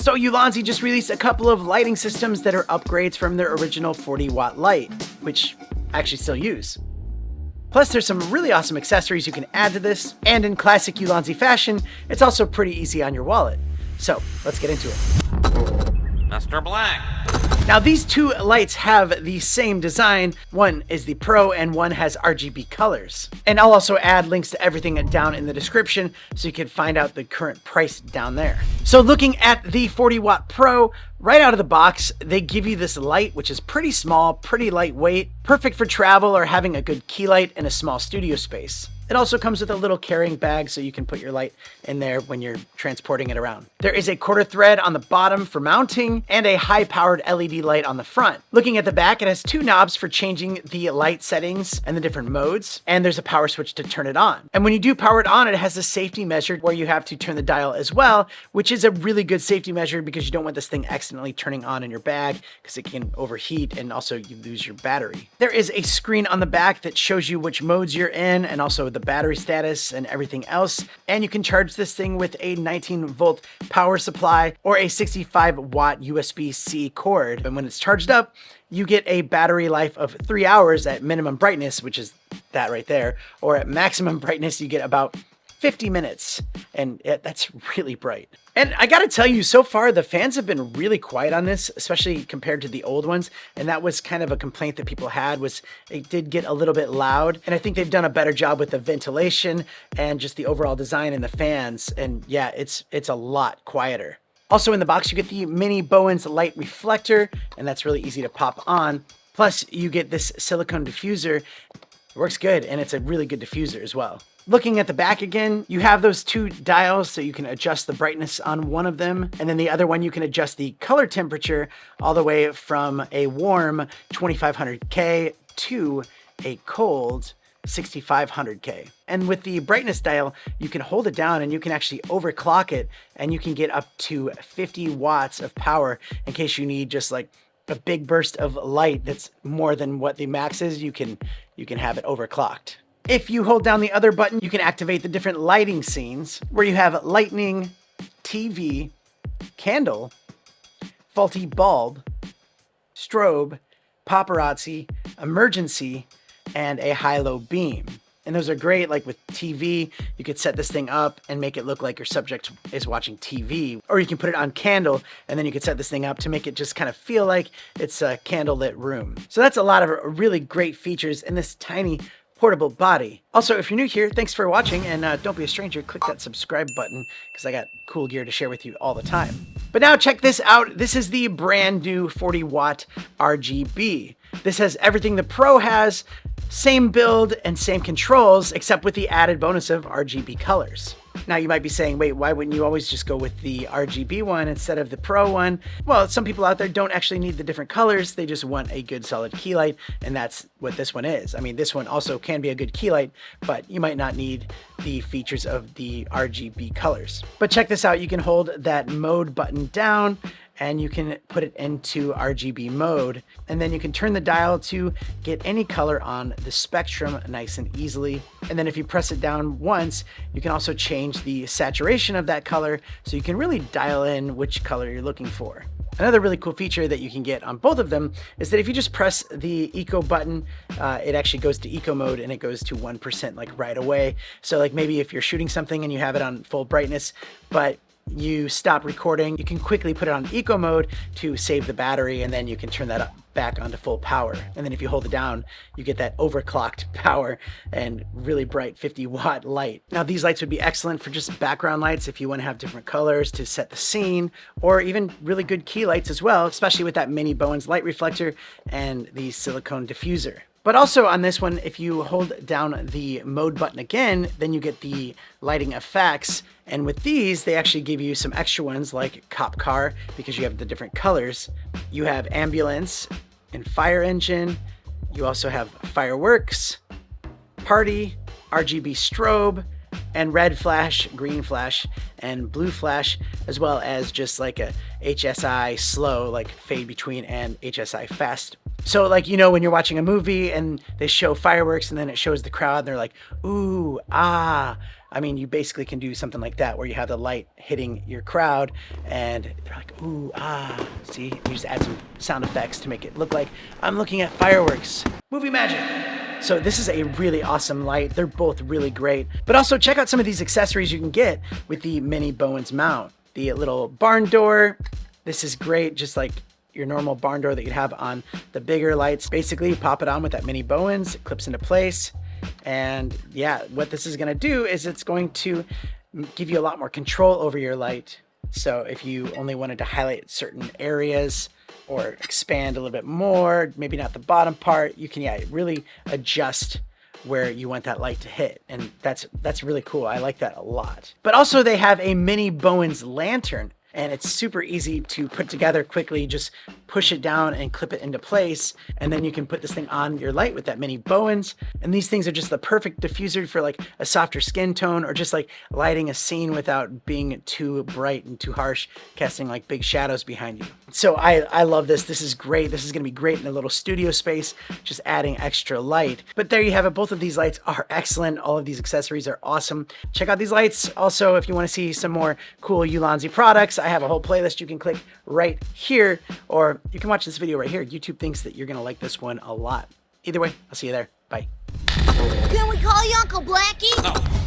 So Ulanzi just released a couple of lighting systems that are upgrades from their original 40-watt light, which I actually still use. Plus, there's some really awesome accessories you can add to this, and in classic Ulanzi fashion, it's also pretty easy on your wallet. So, let's get into it. Mr. Black. Now, these two lights have the same design. One is the Pro and one has RGB colors. And I'll also add links to everything down in the description so you can find out the current price down there. So looking at the 40-watt Pro, right out of the box, they give you this light, which is pretty small, pretty lightweight, perfect for travel or having a good key light in a small studio space. It also comes with a little carrying bag so you can put your light in there when you're transporting it around. There is a quarter thread on the bottom for mounting and a high-powered LED light on the front. Looking at the back, it has two knobs for changing the light settings and the different modes, and there's a power switch to turn it on. And when you do power it on, it has a safety measure where you have to turn the dial as well, which is a really good safety measure because you don't want this thing accidentally turning on in your bag because it can overheat and also you lose your battery. There is a screen on the back that shows you which modes you're in and also the battery status and everything else. And you can charge this thing with a 19-volt power supply or a 65-watt USB-C cord. And when it's charged up, you get a battery life of 3 hours at minimum brightness, which is that right there, or at maximum brightness, you get about 50 minutes, and that's really bright. And I gotta tell you, so far, the fans have been really quiet on this, especially compared to the old ones, and that was kind of a complaint that people had, was it did get a little bit loud, and I think they've done a better job with the ventilation and just the overall design and the fans, and yeah, it's a lot quieter. Also in the box, you get the mini Bowens light reflector, and that's really easy to pop on. Plus, you get this silicone diffuser. It works good, and it's a really good diffuser as well. Looking at the back again, you have those two dials so you can adjust the brightness on one of them. And then the other one, you can adjust the color temperature all the way from a warm 2500K to a cold 6500K. And with the brightness dial, you can hold it down and you can actually overclock it and you can get up to 50 watts of power in case you need just like a big burst of light that's more than what the max is. You can have it overclocked. If you hold down the other button, you can activate the different lighting scenes where you have lightning, TV, candle, faulty bulb, strobe, paparazzi, emergency, and a high-low beam. And those are great, like with TV, you could set this thing up and make it look like your subject is watching TV. Or you can put it on candle, and then you could set this thing up to make it just kind of feel like it's a candlelit room. So that's a lot of really great features in this tiny portable body. Also, if you're new here, thanks for watching, and don't be a stranger, click that subscribe button because I got cool gear to share with you all the time. But now check this out. This is the brand new 40-watt RGB. This has everything the Pro has, same build and same controls, except with the added bonus of RGB colors. Now you might be saying, wait, why wouldn't you always just go with the RGB one instead of the Pro one? Well, some people out there don't actually need the different colors. They just want a good solid key light, and that's what this one is. I mean, this one also can be a good key light, but you might not need the features of the RGB colors. But check this out. You can hold that mode button down and you can put it into RGB mode, and then you can turn the dial to get any color on the spectrum nice and easily. And then if you press it down once, you can also change the saturation of that color so you can really dial in which color you're looking for. Another really cool feature that you can get on both of them is that if you just press the eco button, it actually goes to eco mode and it goes to 1% like right away. So like maybe if you're shooting something and you have it on full brightness, but you stop recording, you can quickly put it on eco mode to save the battery, and then you can turn that up back onto full power. And then if you hold it down, you get that overclocked power and really bright 50-watt light. Now these lights would be excellent for just background lights if you want to have different colors to set the scene, or even really good key lights as well, especially with that mini Bowens light reflector and the silicone diffuser. But also on this one, if you hold down the mode button again, then you get the lighting effects. And with these, they actually give you some extra ones like cop car, because you have the different colors. You have ambulance and fire engine. You also have fireworks, party, RGB strobe, and red flash, green flash, and blue flash, as well as just like a HSI slow, like fade between, and HSI fast. So like, you know, when you're watching a movie and they show fireworks and then it shows the crowd and they're like, ooh, ah, I mean, you basically can do something like that where you have the light hitting your crowd and they're like, ooh, ah, see? You just add some sound effects to make it look like I'm looking at fireworks. Movie magic. So this is a really awesome light. They're both really great. But also check out some of these accessories you can get with the Mini Bowens mount. The little barn door. This is great, just like your normal barn door that you'd have on the bigger lights. Basically, you pop it on with that Mini Bowens, it clips into place. And yeah, what this is gonna do is it's going to give you a lot more control over your light. So if you only wanted to highlight certain areas or expand a little bit more, maybe not the bottom part, you can really adjust where you want that light to hit. And that's really cool. I like that a lot. But also they have a Mini Bowens lantern, and it's super easy to put together quickly. Just push it down and clip it into place, and then you can put this thing on your light with that Mini Bowens. And these things are just the perfect diffuser for like a softer skin tone, or just like lighting a scene without being too bright and too harsh, casting like big shadows behind you. So I love this. This is great. This is gonna be great in a little studio space, just adding extra light. But there you have it. Both of these lights are excellent. All of these accessories are awesome. Check out these lights. Also, if you wanna see some more cool Ulanzi products, I have a whole playlist you can click right here, or you can watch this video right here. YouTube thinks that you're gonna like this one a lot. Either way, I'll see you there. Bye. Can we call you Uncle Blackie? No.